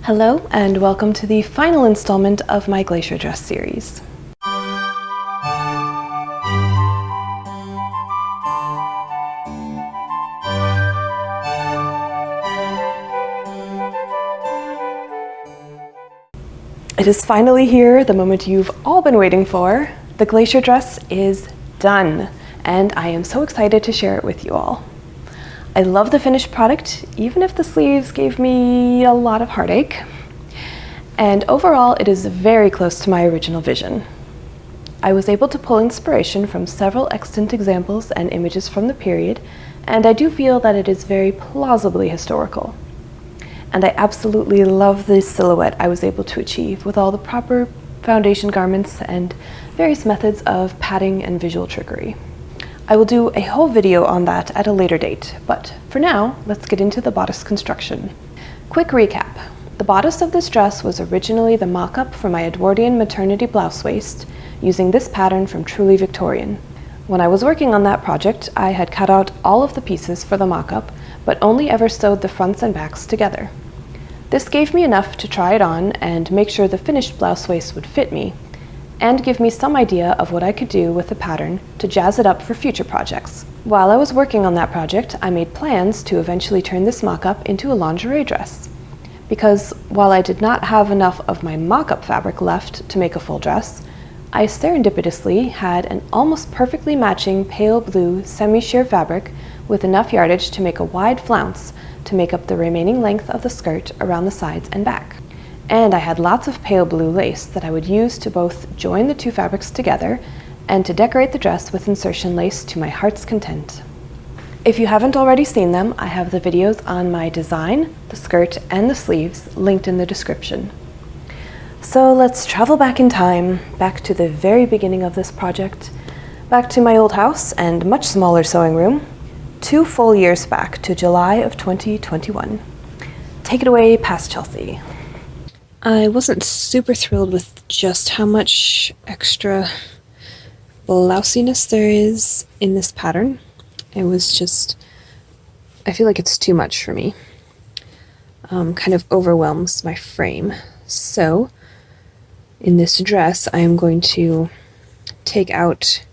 Hello and welcome to the final installment of my glacier dress series. It is finally here, the moment you've all been waiting for. The glacier dress is done, and I am so excited to share it with you all. I love the finished product, even if the sleeves gave me a lot of heartache. And overall, it is very close to my original vision. I was able to pull inspiration from several extant examples and images from the period, and I do feel that it is very plausibly historical. And I absolutely love the silhouette I was able to achieve with all the proper foundation garments and various methods of padding and visual trickery. I will do a whole video on that at a later date, but for now, let's get into the bodice construction. Quick recap. The bodice of this dress was originally the mock-up for my Edwardian maternity blouse waist, using this pattern from Truly Victorian. When I was working on that project, I had cut out all of the pieces for the mock-up, but only ever sewed the fronts and backs together. This gave me enough to try it on and make sure the finished blouse waist would fit me, and give me some idea of what I could do with the pattern to jazz it up for future projects. While I was working on that project, I made plans to eventually turn this mock-up into a lingerie dress. Because while I did not have enough of my mock-up fabric left to make a full dress, I serendipitously had an almost perfectly matching pale blue semi-sheer fabric with enough yardage to make a wide flounce to make up the remaining length of the skirt around the sides and back. And I had lots of pale blue lace that I would use to both join the two fabrics together and to decorate the dress with insertion lace to my heart's content. If you haven't already seen them, I have the videos on my design, the skirt, and the sleeves linked in the description. So let's travel back in time, back to the very beginning of this project, back to my old house and much smaller sewing room, 2 full years back to July of 2021. Take it away, past Chelsea. I wasn't super thrilled with just how much extra blousiness there is in this pattern. It was just, I feel like it's too much for me. Kind of overwhelms my frame. So, in this dress, I am going to take out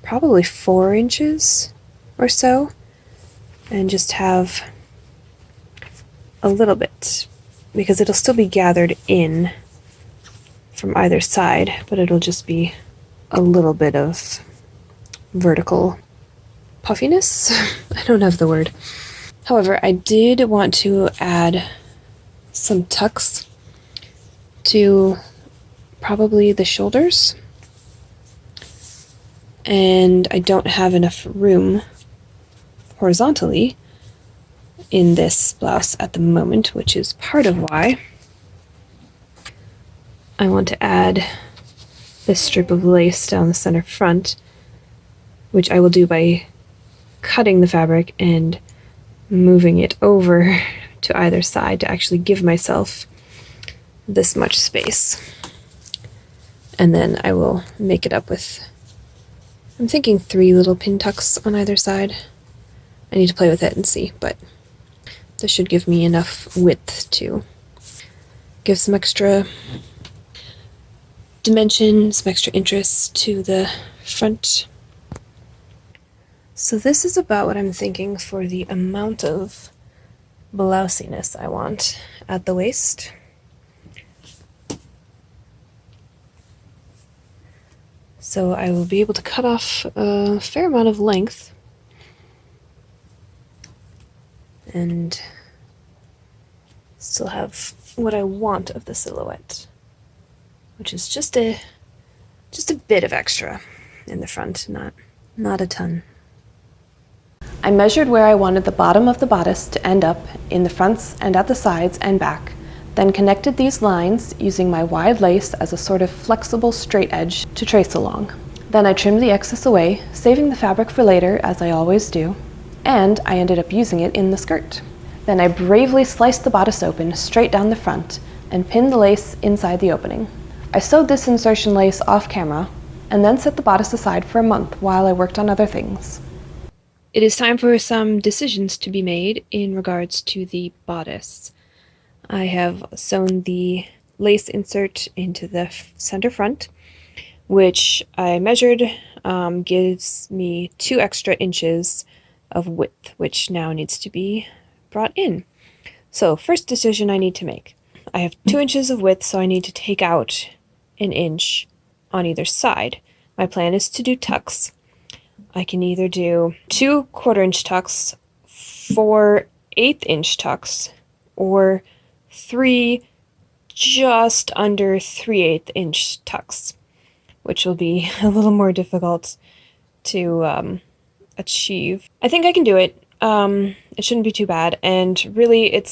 probably 4 inches or so, and just have a little bit, because it'll still be gathered in from either side, but it'll just be a little bit of vertical puffiness. I don't have the word. However, I did want to add some tucks to probably the shoulders, and I don't have enough room horizontally in this blouse at the moment, which is part of why I want to add this strip of lace down the center front, which I will do by cutting the fabric and moving it over to either side to actually give myself this much space. And then I will make it up with, I'm thinking 3 little pin tucks on either side. I need to play with it and see, but this should give me enough width to give some extra dimension, some extra interest to the front. So this is about what I'm thinking for the amount of blousiness I want at the waist. So I will be able to cut off a fair amount of length and still have what I want of the silhouette, which is just a bit of extra in the front, not a ton. I measured where I wanted the bottom of the bodice to end up in the fronts and at the sides and back, then connected these lines using my wide lace as a sort of flexible straight edge to trace along. Then I trimmed the excess away, saving the fabric for later, as I always do, and I ended up using it in the skirt. Then I bravely sliced the bodice open straight down the front and pinned the lace inside the opening. I sewed this insertion lace off camera and then set the bodice aside for a month while I worked on other things. It is time for some decisions to be made in regards to the bodice. I have sewn the lace insert into the center front, which I measured gives me 2 extra inches of width, which now needs to be brought in. So first decision I need to make. I have 2 inches of width, so I need to take out 1 inch on either side. My plan is to do tucks. I can either do 2 1/4-inch tucks, 4 1/8-inch tucks, or 3 just under 3/8-inch tucks, which will be a little more difficult to achieve. I think I can do it. It shouldn't be too bad, and really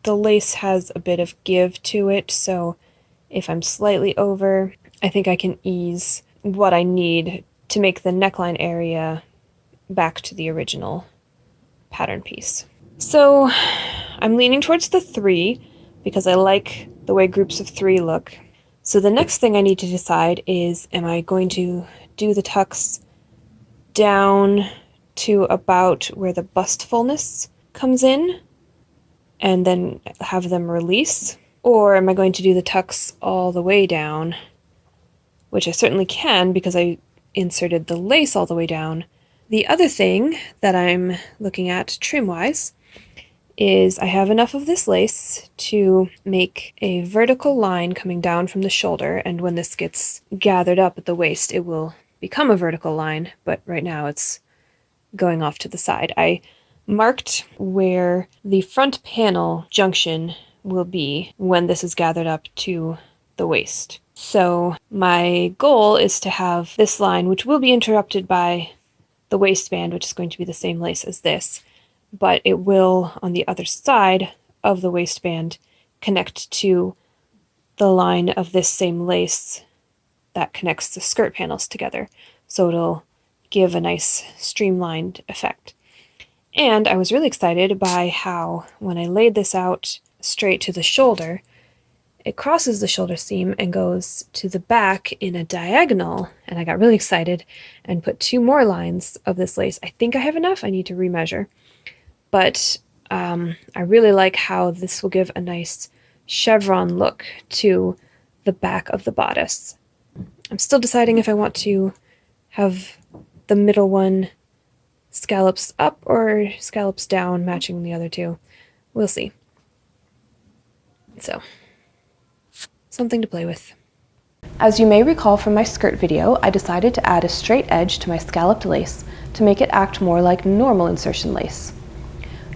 the lace has a bit of give to it, so if I'm slightly over, I think I can ease what I need to make the neckline area back to the original pattern piece. So I'm leaning towards the 3 because I like the way groups of 3 look. So the next thing I need to decide is, am I going to do the tucks down to about where the bust fullness comes in and then have them release? Or am I going to do the tucks all the way down, which I certainly can because I inserted the lace all the way down. The other thing that I'm looking at trim-wise is I have enough of this lace to make a vertical line coming down from the shoulder, and when this gets gathered up at the waist, it will become a vertical line, but right now it's going off to the side. I marked where the front panel junction will be when this is gathered up to the waist. So my goal is to have this line, which will be interrupted by the waistband, which is going to be the same lace as this, but it will, on the other side of the waistband, connect to the line of this same lace that connects the skirt panels together. So it'll give a nice streamlined effect. And I was really excited by how, when I laid this out straight to the shoulder, it crosses the shoulder seam and goes to the back in a diagonal, and I got really excited and put 2 more lines of this lace. I think I have enough. I need to remeasure. But I really like how this will give a nice chevron look to the back of the bodice. I'm still deciding if I want to have the middle one scallops up or scallops down, matching the other 2. We'll see. So, something to play with. As you may recall from my skirt video, I decided to add a straight edge to my scalloped lace to make it act more like normal insertion lace.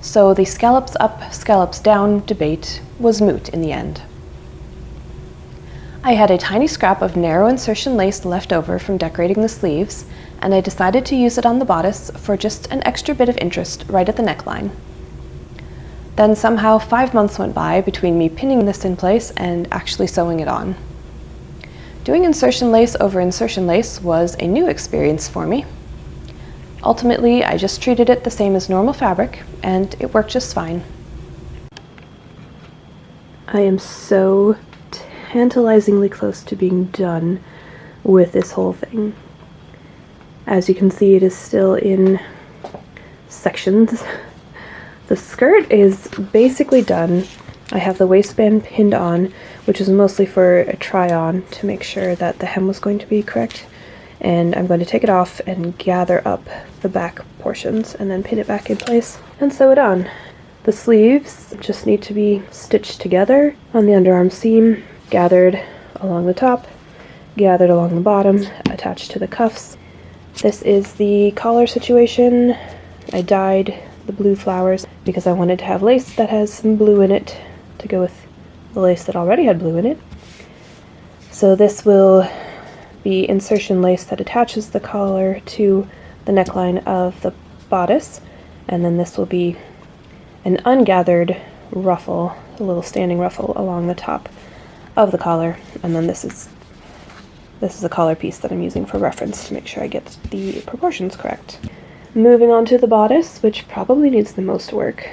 So the scallops up, scallops down debate was moot in the end. I had a tiny scrap of narrow insertion lace left over from decorating the sleeves, and I decided to use it on the bodice for just an extra bit of interest right at the neckline. Then somehow 5 months went by between me pinning this in place and actually sewing it on. Doing insertion lace over insertion lace was a new experience for me. Ultimately, I just treated it the same as normal fabric, and it worked just fine. I am so tantalizingly close to being done with this whole thing. As you can see, it is still in sections. The skirt is basically done. I have the waistband pinned on, which is mostly for a try-on to make sure that the hem was going to be correct. And I'm going to take it off and gather up the back portions and then pin it back in place and sew it on. The sleeves just need to be stitched together on the underarm seam, gathered along the top, gathered along the bottom, attached to the cuffs. This is the collar situation. I dyed the blue flowers because I wanted to have lace that has some blue in it to go with the lace that already had blue in it. So this will be insertion lace that attaches the collar to the neckline of the bodice, and then this will be an ungathered ruffle, a little standing ruffle along the top of the collar, and then this is a collar piece that I'm using for reference to make sure I get the proportions correct. Moving on to the bodice, which probably needs the most work.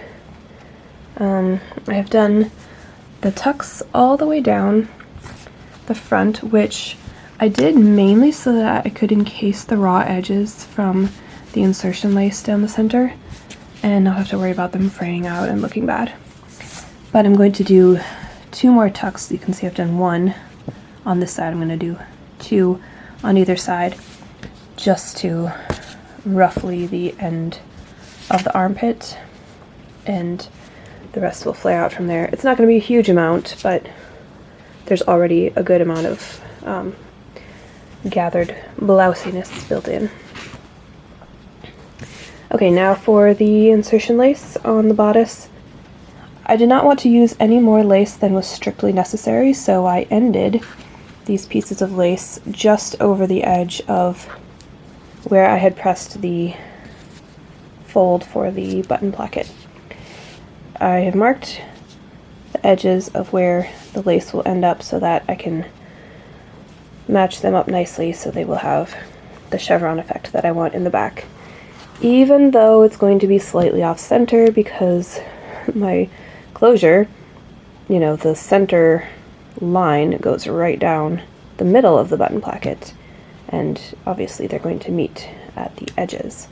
I have done the tucks all the way down the front, which I did mainly so that I could encase the raw edges from the insertion lace down the center and not have to worry about them fraying out and looking bad. But I'm going to do 2 more tucks. You can see I've done 1 on this side. I'm going to do 2 on either side, just to roughly the end of the armpit, and the rest will flare out from there. It's not going to be a huge amount, but there's already a good amount of gathered blousiness built in. Okay, now for the insertion lace on the bodice. I did not want to use any more lace than was strictly necessary, so I ended these pieces of lace just over the edge of where I had pressed the fold for the button placket. I have marked the edges of where the lace will end up so that I can match them up nicely so they will have the chevron effect that I want in the back. Even though it's going to be slightly off center because my closure, you know, the center line goes right down the middle of the button placket, and obviously they're going to meet at the edges,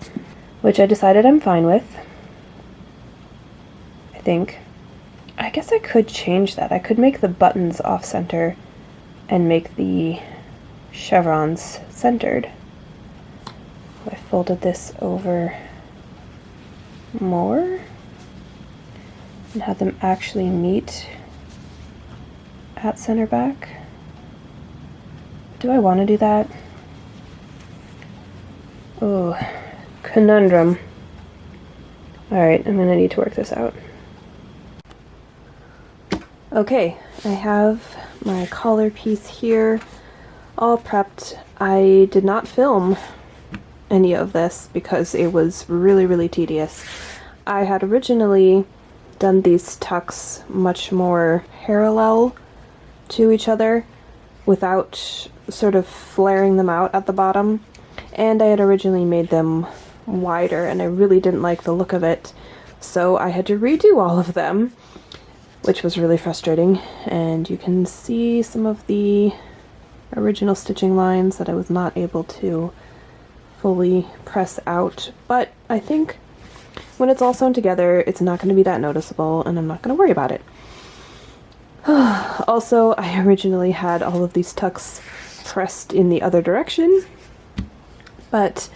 which I decided I'm fine with. I guess I could change that. I could make the buttons off center and make the chevrons centered. I folded this over more and have them actually meet at center back. Do I want to do that? Oh, conundrum. Alright, I'm gonna need to work this out. Okay, I have my collar piece here all prepped. I did not film any of this because it was really tedious. I had originally done these tucks much more parallel to each other without sort of flaring them out at the bottom, and I had originally made them wider and I really didn't like the look of it, so I had to redo all of them, which was really frustrating. And you can see some of the original stitching lines that I was not able to fully press out, but I think when it's all sewn together it's not going to be that noticeable and I'm not going to worry about it. Also, I originally had all of these tucks pressed in the other direction, but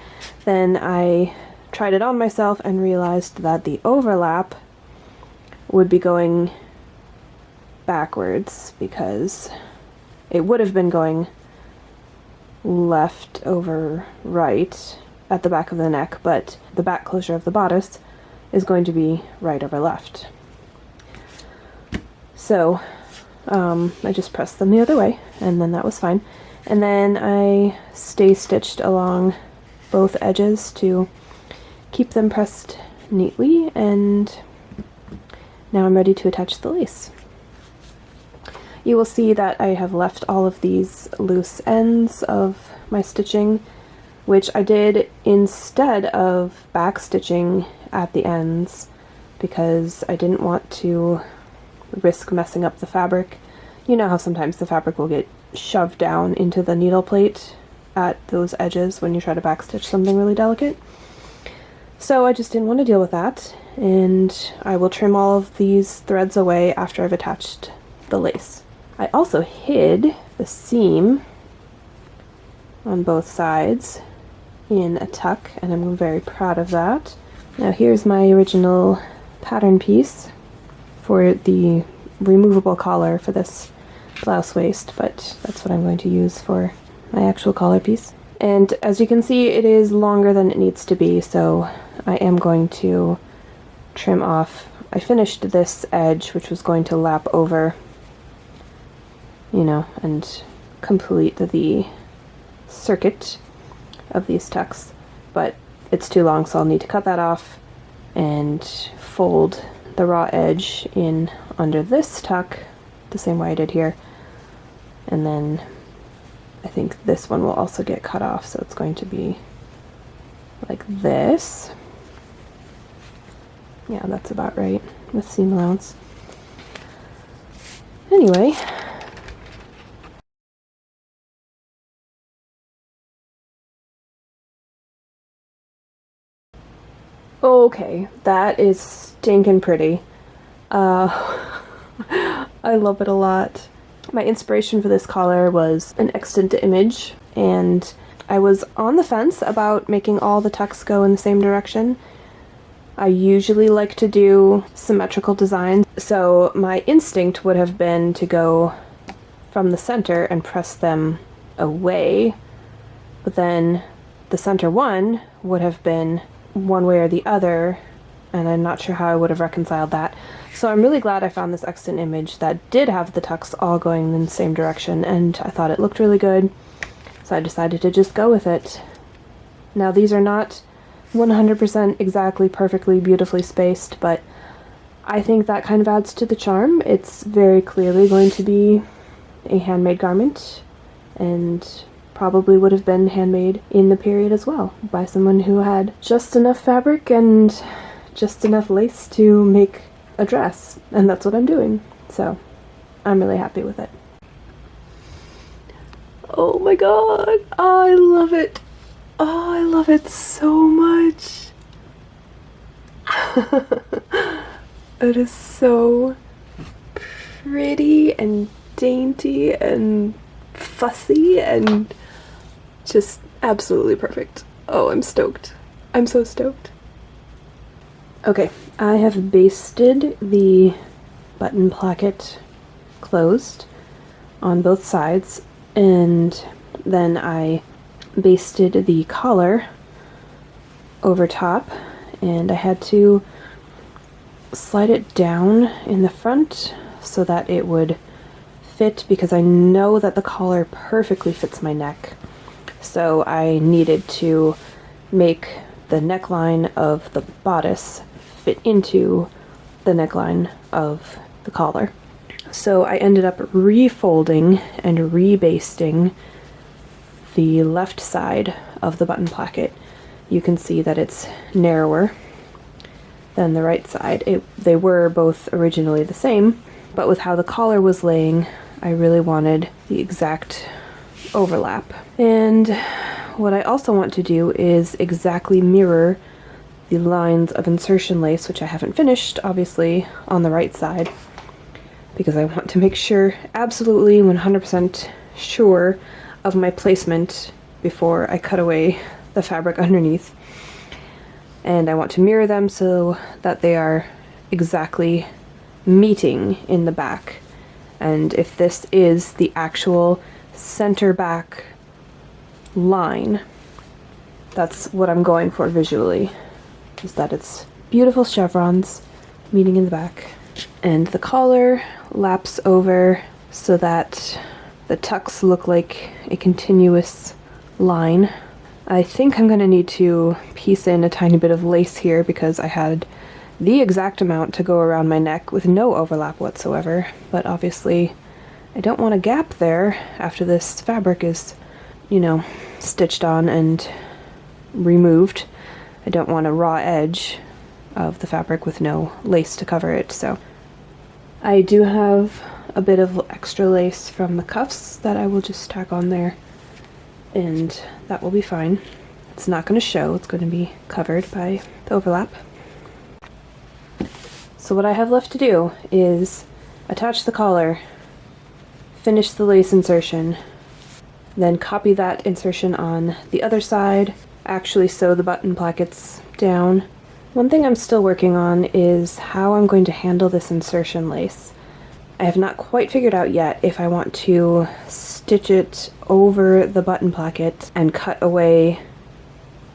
then I tried it on myself and realized that the overlap would be going backwards because it would have been going left over right at the back of the neck, but the back closure of the bodice is going to be right over left. So I just pressed them the other way and then that was fine. And then I stay stitched along both edges to keep them pressed neatly, and now I'm ready to attach the lace. You will see that I have left all of these loose ends of my stitching, which I did instead of back stitching at the ends because I didn't want to risk messing up the fabric. You know how sometimes the fabric will get shoved down into the needle plate at those edges when you try to backstitch something really delicate. So I just didn't want to deal with that, and I will trim all of these threads away after I've attached the lace. I also hid the seam on both sides in a tuck, and I'm very proud of that. Now here's my original pattern piece for the removable collar for this blouse waist, but that's what I'm going to use for my actual collar piece. And as you can see, it is longer than it needs to be, so I am going to trim off. I finished this edge, which was going to lap over, you know, and complete the circuit of these tucks, but it's too long, so I'll need to cut that off and fold the raw edge in under this tuck the same way I did here, and then I think this one will also get cut off, so it's going to be like this. Yeah, that's about right with seam allowance. Anyway, okay, that is stinking pretty. I love it a lot. My inspiration for this collar was an extant image, and I was on the fence about making all the tucks go in the same direction. I usually like to do symmetrical designs, so my instinct would have been to go from the center and press them away, but then the center one would have been one way or the other, and I'm not sure how I would have reconciled that. So I'm really glad I found this extant image that did have the tucks all going in the same direction, and I thought it looked really good, so I decided to just go with it. Now these are not 100% exactly perfectly beautifully spaced, but I think that kind of adds to the charm. It's very clearly going to be a handmade garment, and probably would have been handmade in the period as well by someone who had just enough fabric and just enough lace to make a dress, and that's what I'm doing. So I'm really happy with it. Oh my god, I love it. Oh, I love it so much. It is so pretty and dainty and fussy and just absolutely perfect. Oh, I'm stoked. I'm so stoked. Okay, I have basted the button placket closed on both sides, and then I basted the collar over top, and I had to slide it down in the front so that it would fit, because I know that the collar perfectly fits my neck. So I needed to make the neckline of the bodice fit into the neckline of the collar. So I ended up refolding and rebasting the left side of the button placket. You can see that it's narrower than the right side. They were both originally the same, but with how the collar was laying, I really wanted the exact overlap. And what I also want to do is exactly mirror the lines of insertion lace, which I haven't finished, obviously, on the right side, because I want to make sure, absolutely 100% sure of my placement before I cut away the fabric underneath. And I want to mirror them so that they are exactly meeting in the back. And if this is the actual center back line, that's what I'm going for visually, is that it's beautiful chevrons meeting in the back. And the collar laps over so that the tucks look like a continuous line. I think I'm going to need to piece in a tiny bit of lace here because I had the exact amount to go around my neck with no overlap whatsoever, but obviously I don't want a gap there after this fabric is, you know, stitched on and removed. I don't want a raw edge of the fabric with no lace to cover it, so I do have a bit of extra lace from the cuffs that I will just tack on there, and that will be fine. It's not going to show, it's going to be covered by the overlap. So what I have left to do is attach the collar, finish the lace insertion, then copy that insertion on the other side, actually sew the button plackets down. One thing I'm still working on is how I'm going to handle this insertion lace. I have not quite figured out yet if I want to stitch it over the button placket and cut away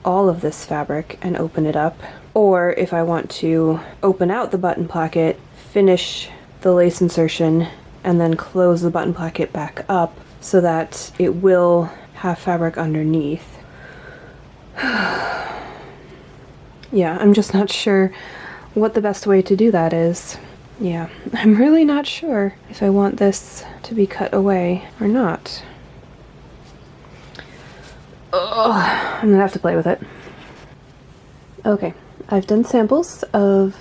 all of this fabric and open it up, or if I want to open out the button placket, finish the lace insertion, and then close the button placket back up so that it will have fabric underneath. Yeah, I'm just not sure what the best way to do that is. Yeah, I'm really not sure if I want this to be cut away or not. Ugh, I'm gonna have to play with it. Okay, I've done samples of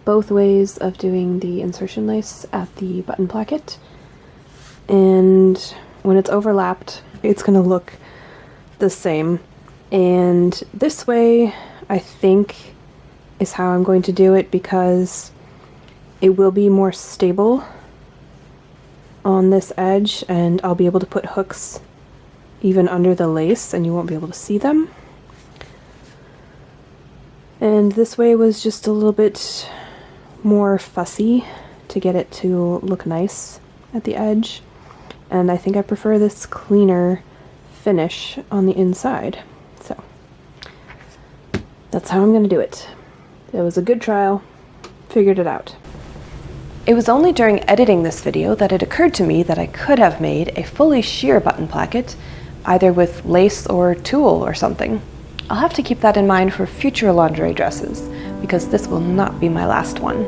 both ways of doing the insertion lace at the button placket, and when it's overlapped, it's gonna look the same. And this way, I think, is how I'm going to do it because it will be more stable on this edge, and I'll be able to put hooks even under the lace and you won't be able to see them. And this way was just a little bit more fussy to get it to look nice at the edge. And I think I prefer this cleaner finish on the inside. So that's how I'm going to do it. It was a good trial. Figured it out. It was only during editing this video that it occurred to me that I could have made a fully sheer button placket, either with lace or tulle or something. I'll have to keep that in mind for future lingerie dresses, because this will not be my last one.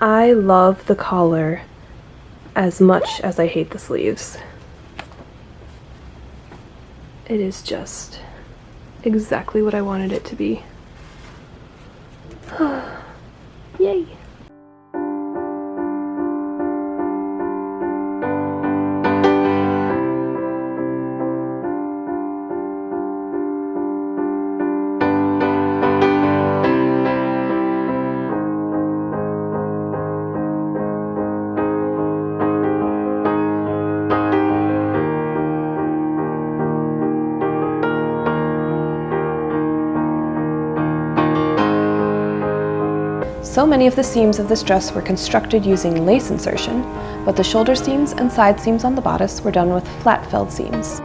I love the collar as much as I hate the sleeves. It is just exactly what I wanted it to be. Yay! So many of the seams of this dress were constructed using lace insertion, but the shoulder seams and side seams on the bodice were done with flat felled seams.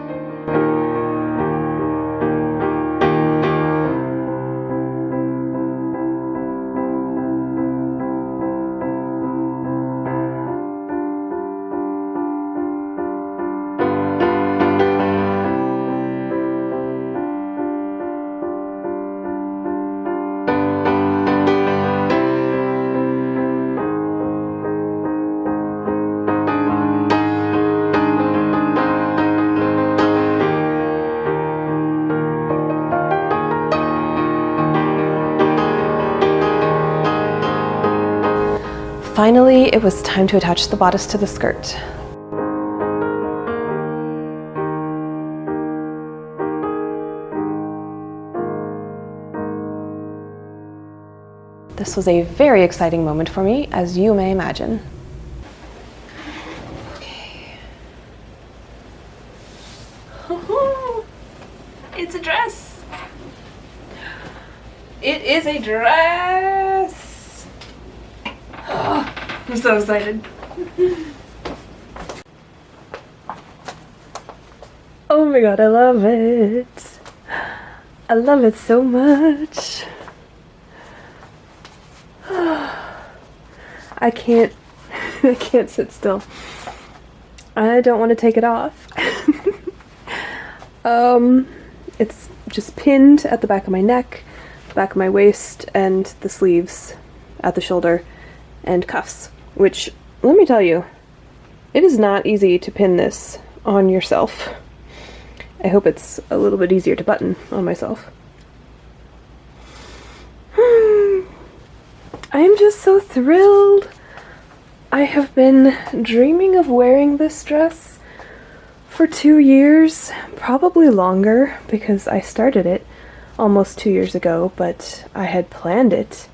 Finally, it was time to attach the bodice to the skirt. This was a very exciting moment for me, as you may imagine. Okay. It's a dress! It is a dress! I'm so excited. Oh my god, I love it. I love it so much. I can't sit still. I don't want to take it off. It's just pinned at the back of my neck, back of my waist, and the sleeves at the shoulder, and cuffs, which, let me tell you, it is not easy to pin this on yourself. I hope it's a little bit easier to button on myself. I am just so thrilled. I have been dreaming of wearing this dress for 2 years, probably longer, because I started it almost 2 years ago, but I had planned it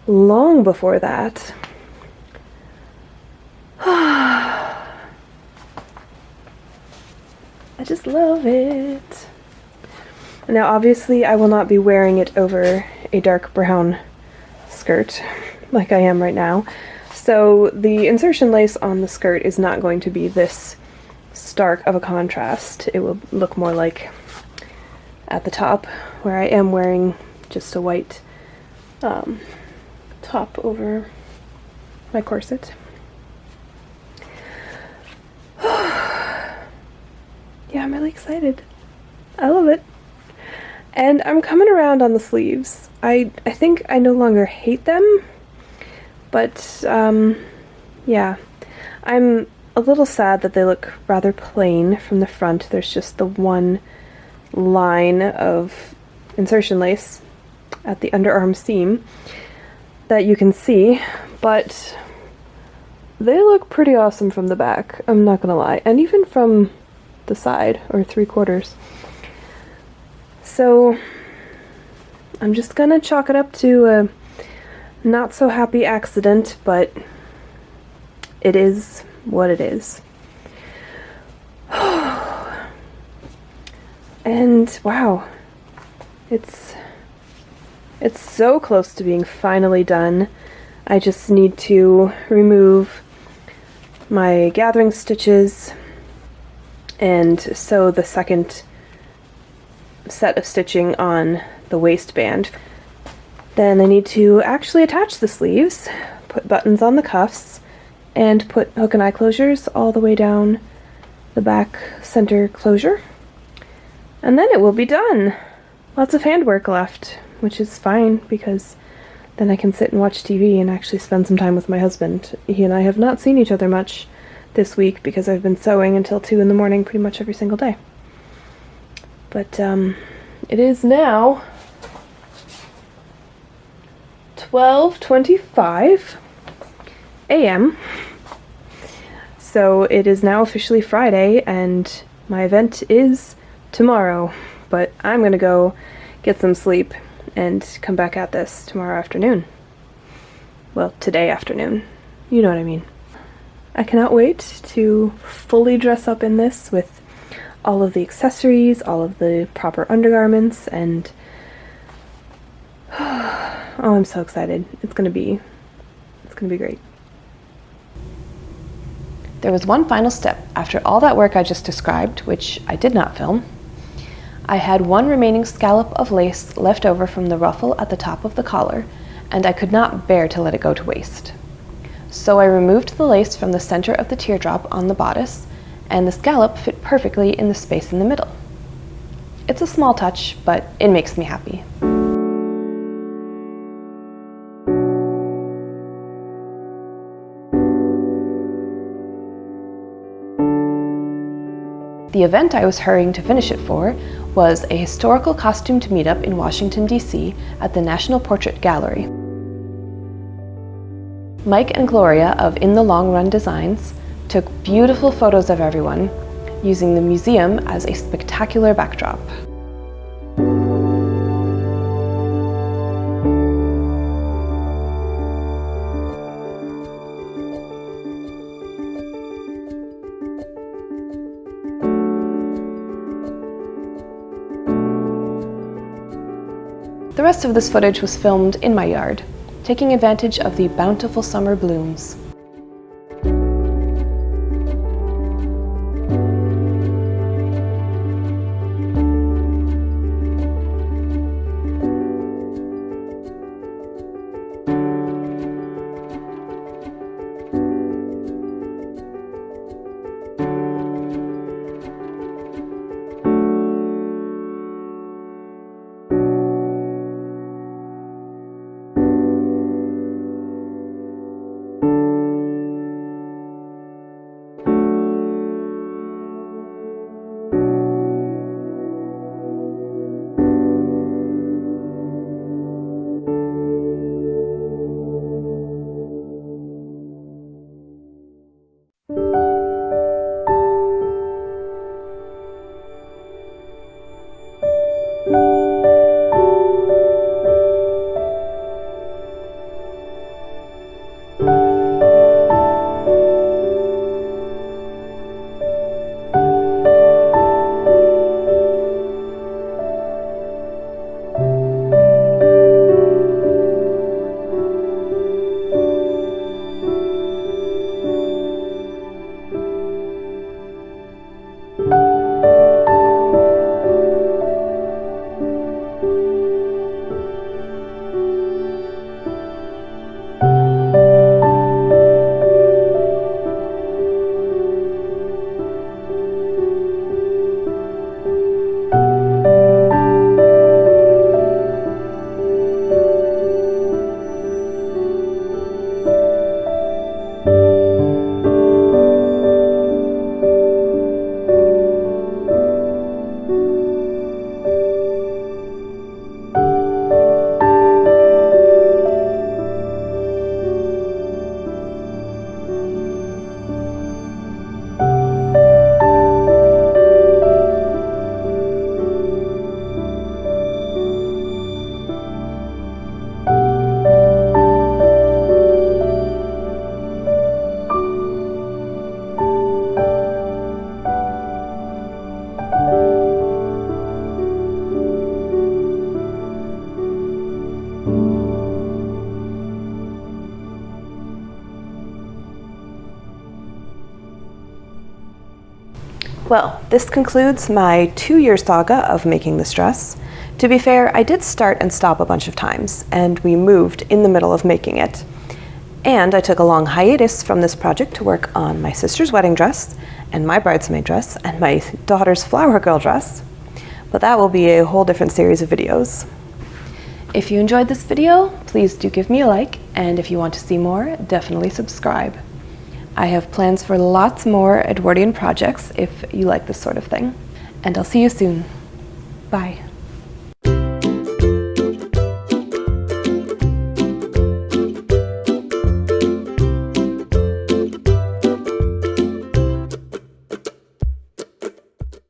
long before that. I just love it. Now obviously I will not be wearing it over a dark brown skirt like I am right now. So the insertion lace on the skirt is not going to be this stark of a contrast. It will look more like at the top, where I am wearing just a white top over my corset. Yeah, I'm really excited. I love it. And I'm coming around on the sleeves. I think I no longer hate them, but yeah. I'm a little sad that they look rather plain from the front. There's just the one line of insertion lace at the underarm seam that you can see, but they look pretty awesome from the back, I'm not gonna lie, and even from the side, or 3/4. So I'm just gonna chalk it up to a not so happy accident, but it is what it is. And wow, it's so close to being finally done. I just need to remove my gathering stitches and sew the second set of stitching on the waistband. Then I need to actually attach the sleeves, put buttons on the cuffs, and put hook and eye closures all the way down the back center closure. And then it will be done. Lots of handwork left, which is fine because then I can sit and watch TV and actually spend some time with my husband. He and I have not seen each other much this week because I've been sewing until 2 in the morning pretty much every single day. But it is now 12:25 a.m. So it is now officially Friday and my event is tomorrow, but I'm gonna go get some sleep and come back at this tomorrow afternoon. Well, today afternoon. You know what I mean. I cannot wait to fully dress up in this with all of the accessories, all of the proper undergarments, and oh, I'm so excited. It's gonna be great. There was one final step after all that work I just described, which I did not film. I had one remaining scallop of lace left over from the ruffle at the top of the collar, and I could not bear to let it go to waste. So I removed the lace from the center of the teardrop on the bodice, and the scallop fit perfectly in the space in the middle. It's a small touch, but it makes me happy. The event I was hurrying to finish it for was a historical costumed meetup in Washington, D.C. at the National Portrait Gallery. Mike and Gloria of In the Long Run Designs took beautiful photos of everyone, using the museum as a spectacular backdrop. The rest of this footage was filmed in my yard, taking advantage of the bountiful summer blooms. Well, this concludes my 2-year saga of making this dress. To be fair, I did start and stop a bunch of times, and we moved in the middle of making it. And I took a long hiatus from this project to work on my sister's wedding dress, and my bridesmaid dress, and my daughter's flower girl dress. But that will be a whole different series of videos. If you enjoyed this video, please do give me a like, and if you want to see more, definitely subscribe. I have plans for lots more Edwardian projects if you like this sort of thing. And I'll see you soon. Bye.